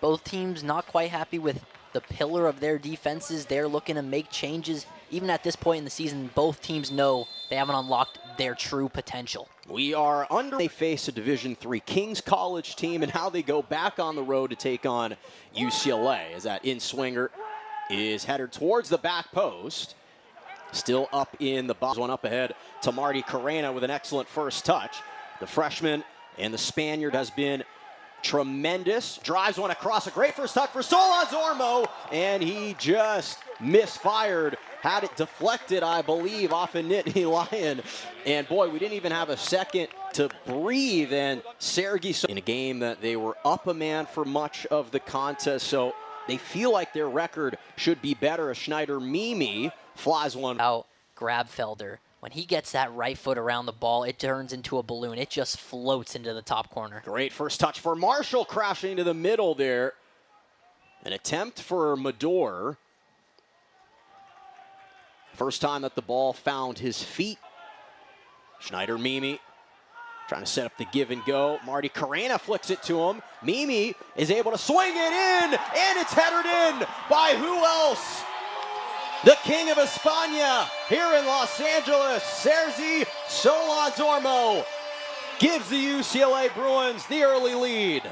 Both teams not quite happy with the pillar of their defenses. They're looking to make changes. Even at this point in the season, both teams know they haven't unlocked their true potential. We are under. They face a Division III Kings College team, and how they go back on the road to take on UCLA. As that in-swinger is headed towards the back post. Still up in the box. One up ahead to Marty Carrena with an excellent first touch. The freshman and the Spaniard has been tremendous. Drives one across. A great first touch for Solon Zormo, and he just misfired. Had it deflected, I believe, off a Nittany Lion. And boy, we didn't even have a second to breathe. And Sergey, in a game that they were up a man for much of the contest, so they feel like their record should be better. As Schneider Mimi flies one out. Grabfelder, when he gets that right foot around the ball, it turns into a balloon. It just floats into the top corner. Great first touch for Marshall, crashing to the middle there. An attempt for Mador. First time that the ball found his feet. Schneider Mimi trying to set up the give and go. Marty Carrena flicks it to him. Mimi is able to swing it in, and it's headed in by who else? The King of España here in Los Angeles, Sergi Solon Zormo, gives the UCLA Bruins the early lead.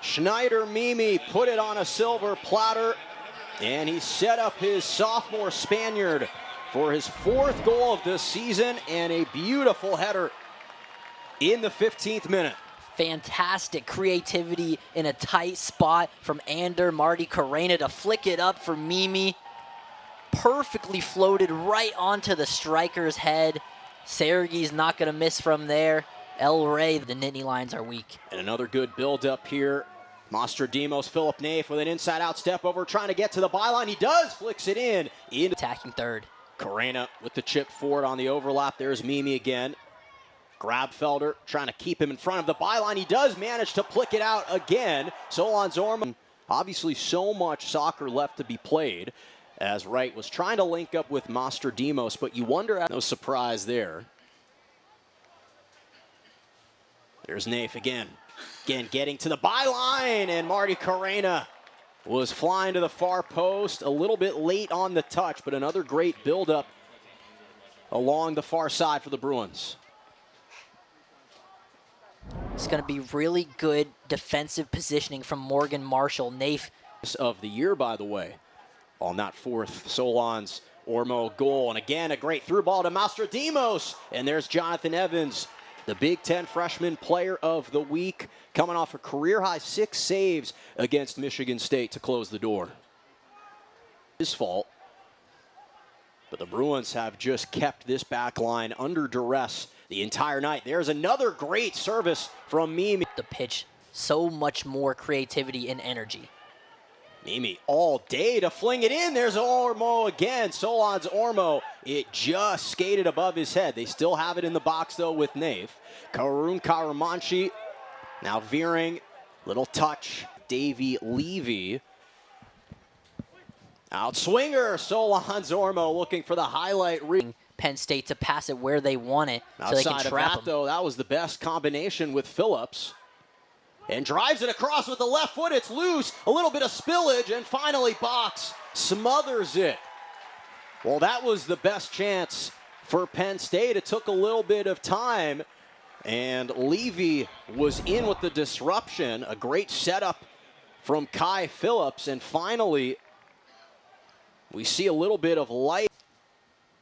Schneider Mimi put it on a silver platter, and he set up his sophomore Spaniard for his 4th goal of this season, and a beautiful header in the 15th minute. Fantastic creativity in a tight spot from Marty Carrena to flick it up for Mimi. Perfectly floated right onto the striker's head. Sergey's not going to miss from there. El Rey, the Nittany Lions are weak. And another good build-up here. Mastrodimos, Philip Naif with an inside-out step over, trying to get to the byline. He does, flicks it in. Attacking third. Carrena with the chip forward on the overlap. There's Mimi again. Grabfelder trying to keep him in front of the byline. He does manage to flick it out again. Solon Zormo. Obviously so much soccer left to be played, as Wright was trying to link up with Mastrodimos, but you wonder, no surprise there. There's Naif again. Again, getting to the byline, and Marty Carrena was flying to the far post, a little bit late on the touch, but another great buildup along the far side for the Bruins. It's going to be really good defensive positioning from Morgan Marshall. Naif of the year, by the way, on that 4th Solon's Ormo goal. And again, a great through ball to Mastrodimos, and there's Jonathan Evans, the Big Ten Freshman Player of the Week, coming off a career-high 6 saves against Michigan State to close the door. His fault, but the Bruins have just kept this back line under duress the entire night. There's another great service from Mimi. The pitch, so much more creativity and energy. Mimi all day to fling it in. There's Ormo again. Solon's Ormo. It just skated above his head. They still have it in the box, though, with Naif. Karun Karamanchi now veering. Little touch. Davey Levy. Outswinger. Solon's Ormo looking for the highlight reel. Penn State to pass it where they want it so they can trap Outside of that, them. though, that was the best combination with Phillips. And drives it across with the left foot. It's loose. A little bit of spillage. And finally, Box smothers it. Well, that was the best chance for Penn State. It took a little bit of time. And Levy was in with the disruption. A great setup from Kai Phillips. And finally, we see a little bit of light.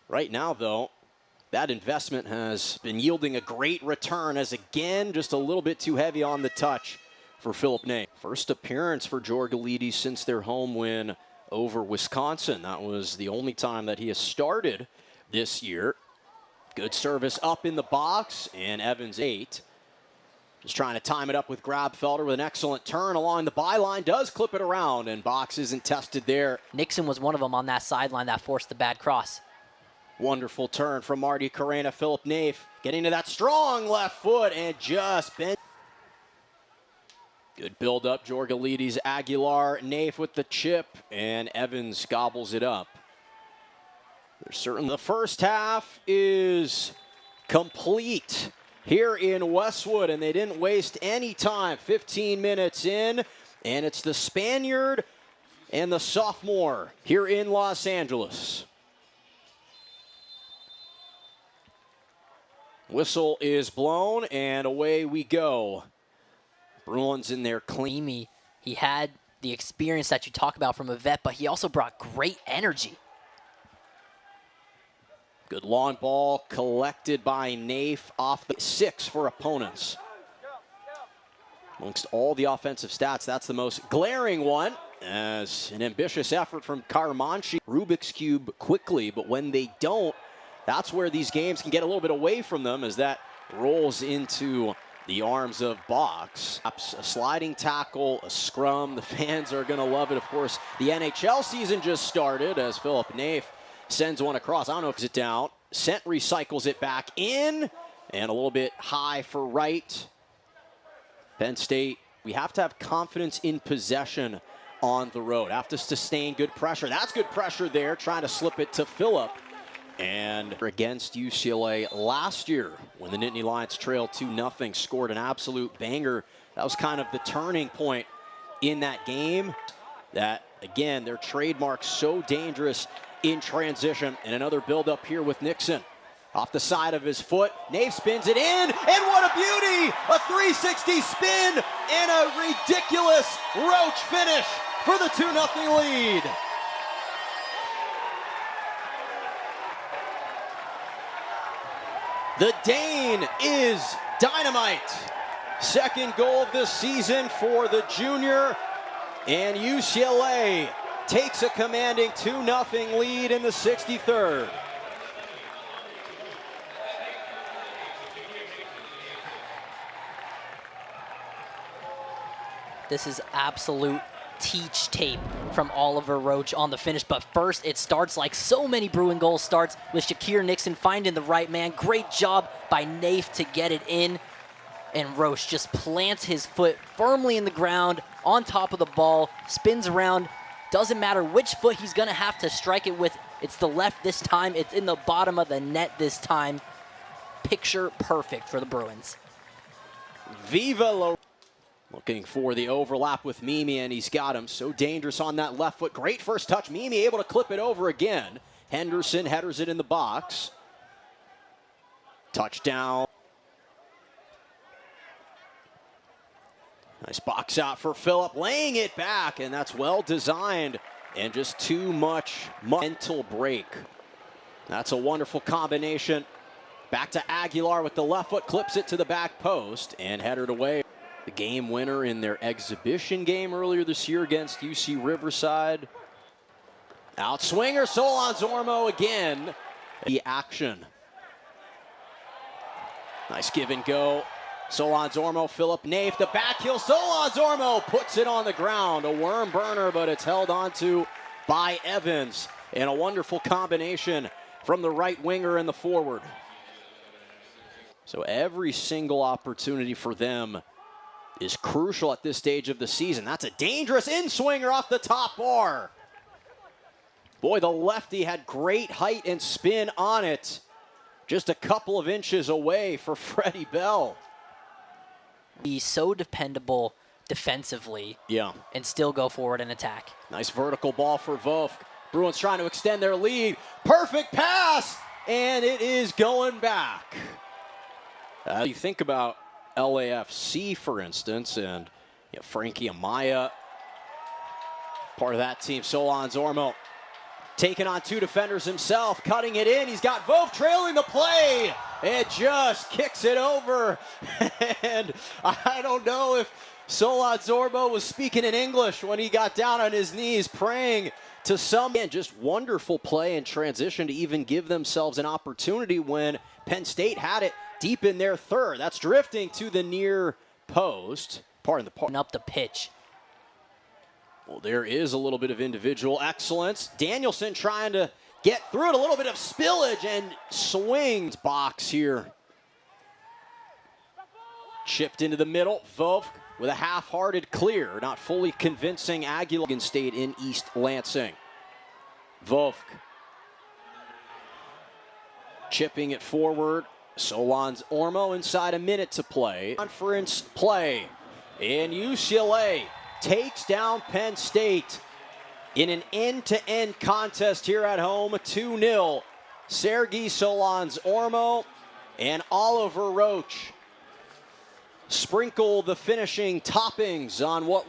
Right now, though, that investment has been yielding a great return, as again, just a little bit too heavy on the touch for Philip Naif. First appearance for Georgolides since their home win over Wisconsin. That was the only time that he has started this year. Good service up in the box, and Evans 8. Just trying to time it up with Grabfelder with an excellent turn along the byline. Does clip it around, and Box isn't tested there. Nixon was one of them on that sideline that forced the bad cross. Wonderful turn from Marty Carrena. Philip Naif getting to that strong left foot and just bent. Good build-up, Jorgalides, Aguilar, Naif with the chip, and Evans gobbles it up. There's certainly the first half is complete here in Westwood, and they didn't waste any time. 15 minutes in, and it's the Spaniard and the sophomore here in Los Angeles. Whistle is blown, and away we go. Bruins in there clean. He had the experience that you talk about from a vet, but he also brought great energy. Good long ball collected by Naif off the 6 for opponents. Amongst all the offensive stats, that's the most glaring one, as an ambitious effort from Karamanchi. Rubik's Cube quickly, but when they don't, that's where these games can get a little bit away from them, as that rolls into the arms of Box. A sliding tackle, a scrum. The fans are going to love it. Of course, the NHL season just started as Philip Naif sends one across. I don't know if it's down. Sent recycles it back in, and a little bit high for right. Penn State, we have to have confidence in possession on the road. Have to sustain good pressure. That's good pressure there, trying to slip it to Phillip. And against UCLA last year, when the Nittany Lions trailed 2-0, scored an absolute banger. That was kind of the turning point in that game. That, again, their trademark so dangerous in transition. And another build-up here with Nixon. Off the side of his foot, Naif spins it in, and what a beauty! A 360 spin and a ridiculous Roach finish for the 2-0 lead. The Dane is dynamite. Second goal of the season for the junior, and UCLA takes a commanding 2-0 lead in the 63rd. This is absolute teach tape from Oliver Roach on the finish. But first, it starts like so many Bruin goals starts with Shakir Nixon finding the right man. Great job by Naif to get it in. And Roach just plants his foot firmly in the ground on top of the ball, spins around. Doesn't matter which foot he's going to have to strike it with. It's the left this time. It's in the bottom of the net this time. Picture perfect for the Bruins. Viva Lo. Looking for the overlap with Mimi, and he's got him. So dangerous on that left foot. Great first touch. Mimi able to clip it over again. Henderson headers it in the box. Touchdown. Nice box out for Phillip, laying it back, and that's well designed, and just too much mental break. That's a wonderful combination. Back to Aguilar with the left foot, clips it to the back post, and headed away. The game winner in their exhibition game earlier this year against UC Riverside. Outswinger, Solon Zormo again. The action. Nice give and go. Solon Zormo, Philip Naif, the back heel. Solon Zormo puts it on the ground. A worm burner, but it's held onto by Evans. And a wonderful combination from the right winger and the forward. So every single opportunity for them is crucial at this stage of the season. That's a dangerous in-swinger off the top bar. Boy, the lefty had great height and spin on it. Just a couple of inches away for Freddie Bell. He's so dependable defensively. Yeah. And still go forward and attack. Nice vertical ball for Vovk. Bruins trying to extend their lead. Perfect pass, and it is going back. You think about LAFC, for instance, and Frankie Amaya, part of that team. Solon Zormo taking on two defenders himself, cutting it in. He's got Vovk trailing the play. It just kicks it over. And I don't know if Solon Zormo was speaking in English when he got down on his knees praying to some. And just wonderful play and transition to even give themselves an opportunity when Penn State had it deep in their third. That's drifting to the near post. Up the pitch. Well, there is a little bit of individual excellence. Danielson trying to get through it. A little bit of spillage and swings. Box here. Chipped into the middle. Vovk with a half-hearted clear, not fully convincing Aguilar State in East Lansing. Vovk chipping it forward. Solon's Ormo inside a minute to play. Conference play. And UCLA takes down Penn State in an end-to-end contest here at home, 2-0. Sergei Solon's Ormo and Oliver Roach sprinkle the finishing toppings on what